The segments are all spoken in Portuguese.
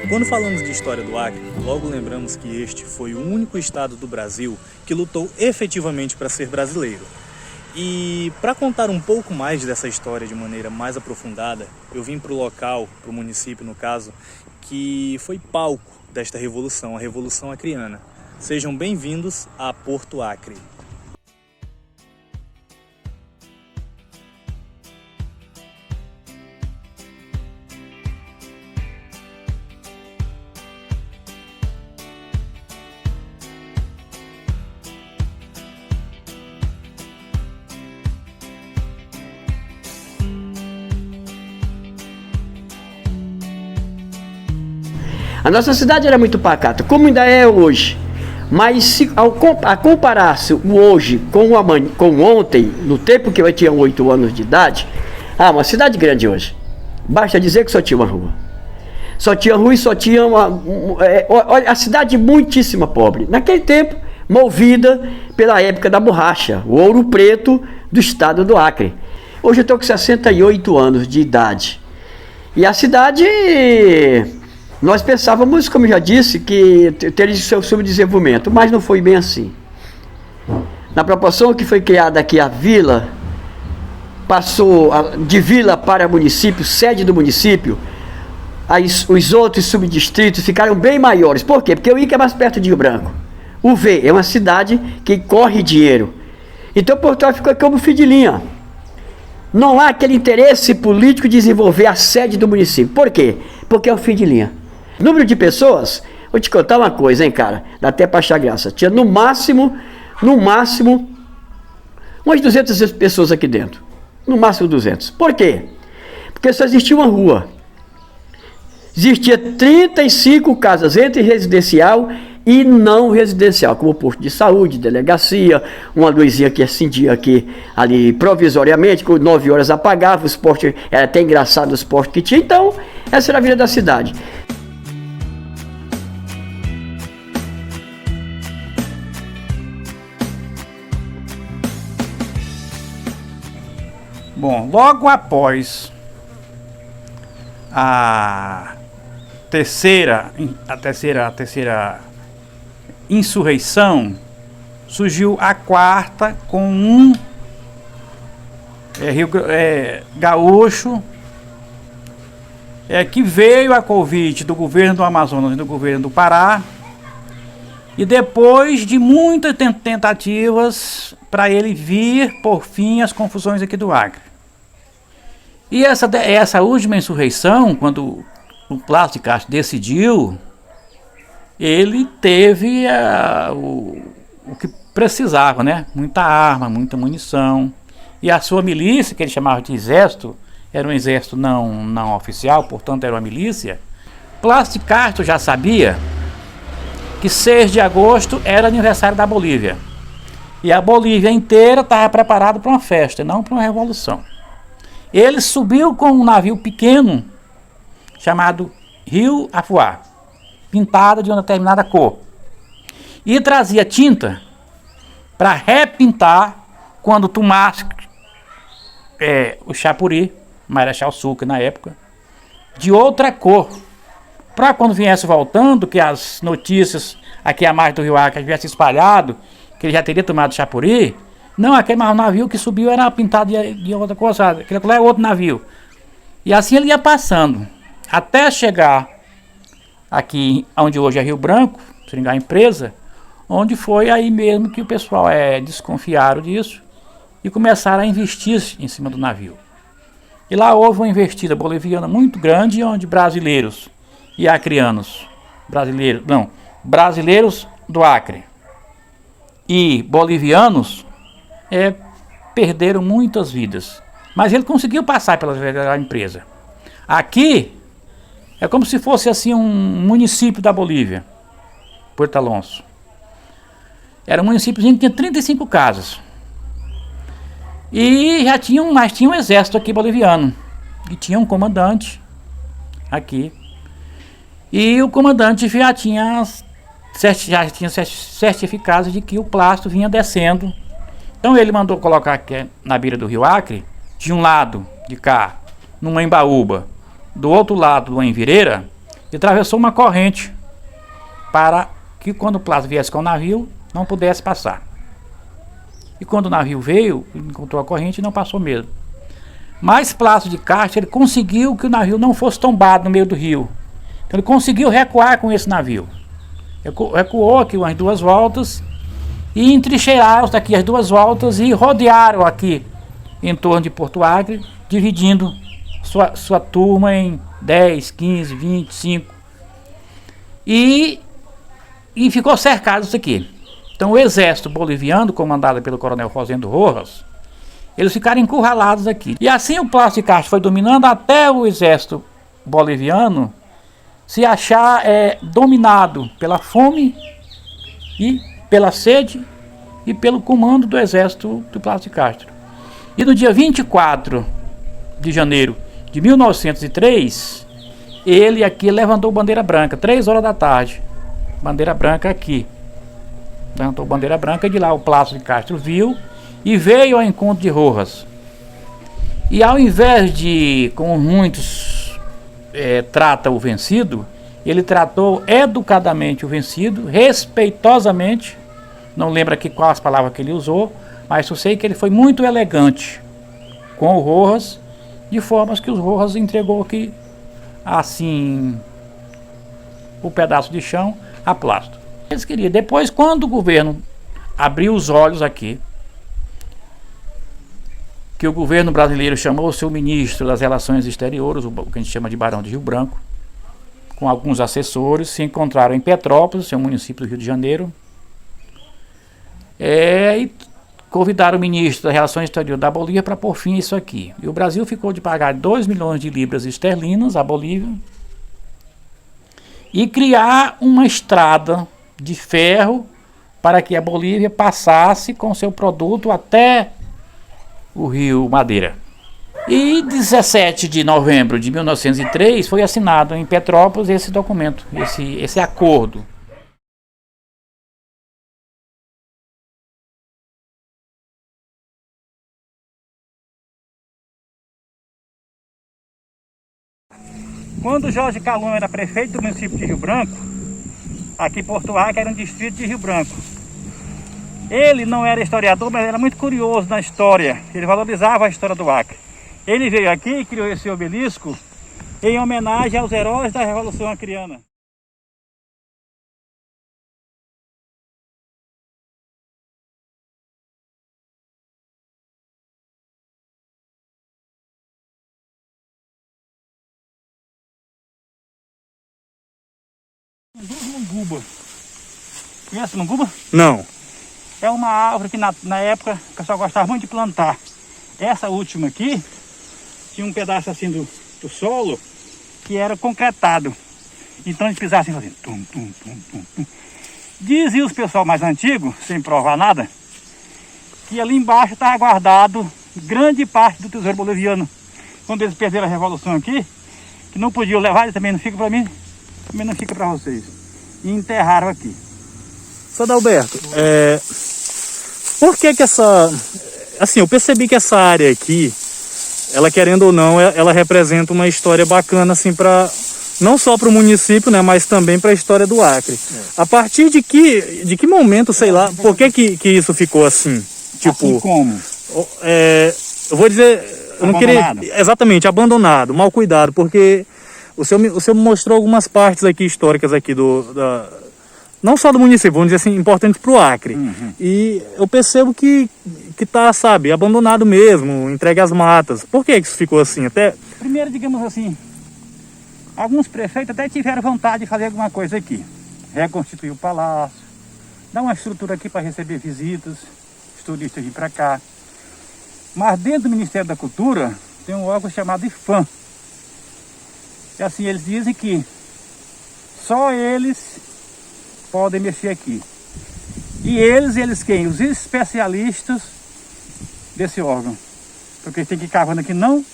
Quando falamos de história do Acre, logo lembramos que este foi o único estado do Brasil que lutou efetivamente para ser brasileiro. E para contar um pouco mais dessa história de maneira mais aprofundada, eu vim para o local, para o município no caso, que foi palco desta revolução, a Revolução Acreana. Sejam bem-vindos a Porto Acre. A nossa cidade era muito pacata, como ainda é hoje. Mas se a comparar-se o hoje com ontem, no tempo que eu tinha 8 anos de idade, uma cidade grande hoje. Basta dizer que só tinha uma rua. Só tinha rua e só tinha olha, a cidade muitíssima pobre. Naquele tempo, movida pela época da borracha, o ouro preto do estado do Acre. Hoje eu estou com 68 anos de idade. E a cidade... Nós pensávamos, como eu já disse, que teria seu subdesenvolvimento, mas não foi bem assim. Na proporção que foi criada aqui a vila, passou de vila para município, sede do município, os outros subdistritos ficaram bem maiores. Por quê? Porque o Ica é mais perto de Rio Branco. O V é uma cidade que corre dinheiro. Então Porto Acre ficou como fio de linha. Não há aquele interesse político de desenvolver a sede do município. Por quê? Porque é um fio de linha. Número de pessoas, vou te contar uma coisa, hein, cara, dá até pra achar graça. Tinha no máximo, umas 200 pessoas aqui dentro. No máximo 200. Por quê? Porque só existia uma rua. Existia 35 casas entre residencial e não residencial, como posto de saúde, delegacia, uma luzinha que acendia aqui, ali provisoriamente, com 9 horas apagava, os postos, era até engraçado os postos que tinha. Então, essa era a vida da cidade. Bom, logo após a terceira insurreição, surgiu a quarta com gaúcho que veio a convite do governo do Amazonas e do governo do Pará, e depois de muitas tentativas para ele vir por fim às confusões aqui do Acre. E essa última insurreição, quando o Plácio de Castro decidiu, ele teve o que precisava, né? Muita arma, muita munição. E a sua milícia, que ele chamava de exército, era um exército não oficial, portanto era uma milícia. Plácio de Castro já sabia que 6 de agosto era aniversário da Bolívia. E a Bolívia inteira estava preparada para uma festa, não para uma revolução. Ele subiu com um navio pequeno, chamado Rio Afuá, pintado de uma determinada cor. E trazia tinta para repintar quando tomasse o Chapuri, Marechal Sucre na época, de outra cor. Para quando viesse voltando, que as notícias aqui à margem do Rio Acre tivessem espalhado, que ele já teria tomado Chapuri, não, aquele navio que subiu era pintado de outra cor, sabe? Aquele lá é outro navio. E assim ele ia passando, até chegar aqui onde hoje é Rio Branco, Seringal Empresa, onde foi aí mesmo que o pessoal desconfiaram disso e começaram a investir em cima do navio. E lá houve uma investida boliviana muito grande, onde brasileiros e acreanos, brasileiros do Acre e bolivianos perderam muitas vidas. Mas ele conseguiu passar pela empresa. Aqui é como se fosse assim um município da Bolívia, Porto Alonso. Era um municípiozinho que tinha 35 casas. E tinha um exército aqui boliviano. E tinha um comandante aqui. E o comandante já tinha certificados de que o Plácio vinha descendo. Então ele mandou colocar aqui na beira do Rio Acre, de um lado de cá, numa embaúba, do outro lado do Envireira, e atravessou uma corrente para que quando o Plácido viesse com o navio, não pudesse passar. E quando o navio veio, encontrou a corrente e não passou mesmo. Mas Plácido de Castro, ele conseguiu que o navio não fosse tombado no meio do rio. Então ele conseguiu recuar com esse navio. Recuou aqui umas 2 voltas e entrincheiraram daqui as 2 voltas e rodearam aqui em torno de Porto Acre, dividindo sua turma em 10, 15, 25. E ficou cercado isso aqui. Então o exército boliviano, comandado pelo coronel Rosendo Rojas, eles ficaram encurralados aqui. E assim o Plácido de Castro foi dominando até o exército boliviano se achar dominado pela fome e pela sede e pelo comando do exército do Plácido de Castro. E no dia 24 de janeiro de 1903, ele aqui levantou bandeira branca, 3 horas da tarde. Bandeira branca aqui. Levantou bandeira branca, de lá o Plácido de Castro viu e veio ao encontro de Rojas. E ao invés de, como muitos trata o vencido, ele tratou educadamente o vencido, respeitosamente. Não lembro aqui quais as palavras que ele usou, mas eu sei que ele foi muito elegante com o Rojas, de formas que os Rojas entregou aqui, assim, o pedaço de chão a Plácido. Eles queriam. Depois, quando o governo abriu os olhos aqui, que o governo brasileiro chamou o seu ministro das Relações Exteriores, o que a gente chama de Barão de Rio Branco, com alguns assessores, se encontraram em Petrópolis, seu município do Rio de Janeiro, e convidaram o ministro das Relações Exteriores da Bolívia para pôr fim a isso aqui. E o Brasil ficou de pagar 2 milhões de libras esterlinas à Bolívia e criar uma estrada de ferro para que a Bolívia passasse com seu produto até o Rio Madeira. E 17 de novembro de 1903 foi assinado em Petrópolis esse documento, esse acordo. Quando Jorge Calum era prefeito do município de Rio Branco, aqui Porto Acre era um distrito de Rio Branco. Ele não era historiador, mas era muito curioso na história. Ele valorizava a história do Acre. Ele veio aqui e criou esse obelisco em homenagem aos heróis da Revolução Acreana. Munguba. Conhece munguba? Não. É uma árvore que na época o pessoal gostava muito de plantar. Essa última aqui tinha um pedaço assim do solo que era concretado. Então eles pisavam assim, fazendo tum, tum, tum, tum, tum. Dizia os pessoal mais antigo, sem provar nada, que ali embaixo estava guardado grande parte do tesouro boliviano. Quando eles perderam a revolução aqui, que não podiam levar, ele também não fica para mim, também não fica para vocês. E enterraram aqui. Sr. Adalberto, por que essa... Assim, eu percebi que essa área aqui, ela querendo ou não, ela representa uma história bacana, assim, para... Não só para o município, né, mas também para a história do Acre. A partir de que momento, sei lá, por que isso ficou assim? Tipo, assim como? Eu vou dizer... Eu não queria... Exatamente, abandonado, mal cuidado, porque o senhor mostrou algumas partes aqui históricas aqui não só do município, vamos dizer assim, importantes para o Acre. Uhum. E eu percebo que tá, sabe, abandonado mesmo, entregue às matas. Por que isso ficou assim? Primeiro, digamos assim, alguns prefeitos até tiveram vontade de fazer alguma coisa aqui. Reconstituir o palácio, dar uma estrutura aqui para receber visitas, os turistas vir para cá. Mas dentro do Ministério da Cultura tem um órgão chamado IFAM. E assim, eles dizem que só eles podem mexer aqui. E eles quem? Os especialistas desse órgão. Porque eles têm que ir cavando aqui não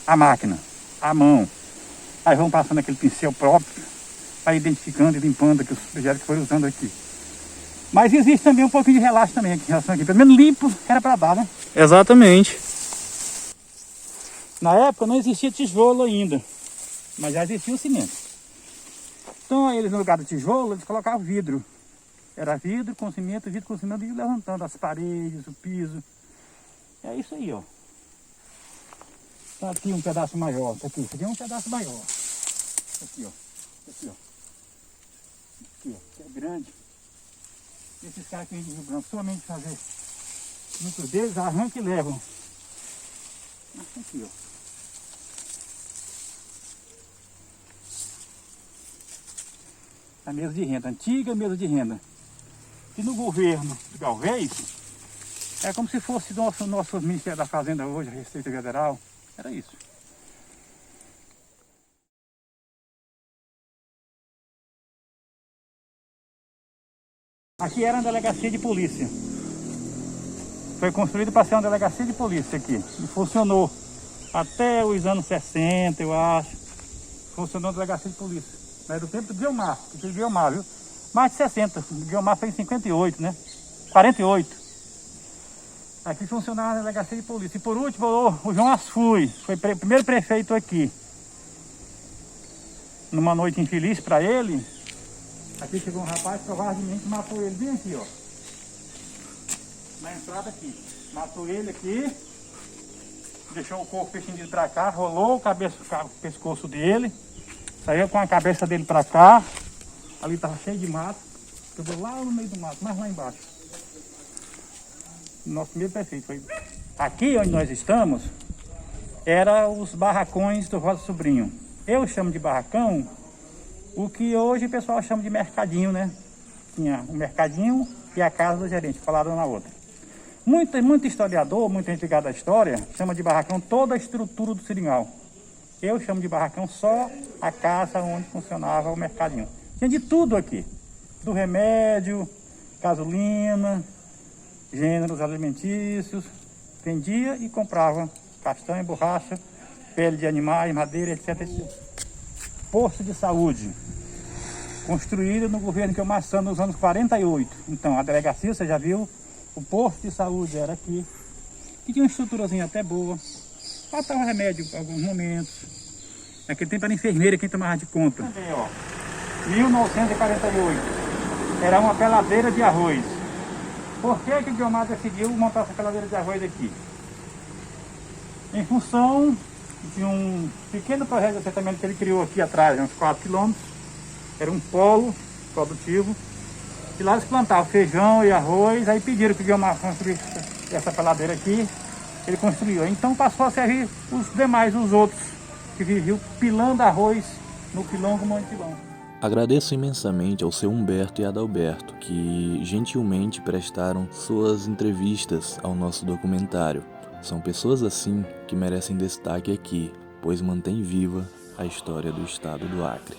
a máquina, a mão. Aí vão passando aquele pincel próprio para identificando e limpando aqui os objetos que foram usando aqui. Mas existe também um pouquinho de relaxo também aqui em relação aqui. Pelo menos limpo era para dar, né? Exatamente. Na época não existia tijolo ainda, mas já existia o cimento. Então aí eles, no lugar do tijolo, eles colocavam vidro. Era vidro com cimento, e levantando as paredes, o piso. É isso aí, ó. Tá aqui um pedaço maior, tá aqui. Isso aqui é um pedaço maior. Aqui, ó. Aqui, ó. Aqui, ó. Que é grande. Esses caras que vêm de Rio Branco, somente fazer muitos deles, arrancam e levam. Aqui, ó. A mesa de renda, antiga mesa de renda. E no governo de Galvez, é como se fosse nosso Ministério da Fazenda hoje, a Receita Federal. Era isso. Aqui era uma delegacia de polícia. Foi construído para ser uma delegacia de polícia aqui. E funcionou até os anos 60, eu acho. Funcionou a delegacia de polícia. Mas do tempo do Guiomar, que Guiomar, viu? Mais de 60. O Guiomar foi em 58, né? 48. Aqui funcionava a delegacia de polícia. E por último, o João Asfui, foi o primeiro prefeito aqui. Numa noite infeliz para ele, aqui chegou um rapaz, provavelmente matou ele bem aqui, ó. Na entrada aqui. Matou ele aqui, deixou o corpo estendido para cá, rolou o pescoço dele, saiu com a cabeça dele para cá. Ali estava cheio de mato, jogou lá no meio do mato, mais lá embaixo. Nosso primeiro prefeito foi. Aqui onde nós estamos, eram os barracões do Rosa Sobrinho. Eu chamo de barracão o que hoje o pessoal chama de mercadinho, né? Tinha o mercadinho e a casa do gerente, colaram na outra. Muito historiador, muito gente ligada à história, chama de barracão toda a estrutura do seringal. Eu chamo de barracão só a casa onde funcionava o mercadinho. Tinha de tudo aqui, do remédio, gasolina, gêneros alimentícios, vendia e comprava castanha, borracha, pele de animais, madeira, etc. Posto de saúde, construído no governo Guiomar Santos nos anos 48. Então, a delegacia, você já viu, o posto de saúde era aqui, e tinha uma estruturazinha até boa, faltava remédio em alguns momentos. Naquele tempo era enfermeira quem tomava de conta. Também, ó. 1948, era uma peladeira de arroz. Por que que o Guiomar decidiu montar essa peladeira de arroz aqui? Em função de um pequeno projeto de assentamento que ele criou aqui atrás, uns 4 quilômetros, era um polo produtivo, e lá eles plantavam feijão e arroz, aí pediram que o Guiomar construísse essa peladeira aqui, ele construiu. Então passou a servir os demais, os outros, que viviam pilando arroz no pilão com um monte de pilão. Agradeço imensamente ao seu Humberto e Adalberto, que gentilmente prestaram suas entrevistas ao nosso documentário. São pessoas assim que merecem destaque aqui, pois mantém viva a história do estado do Acre.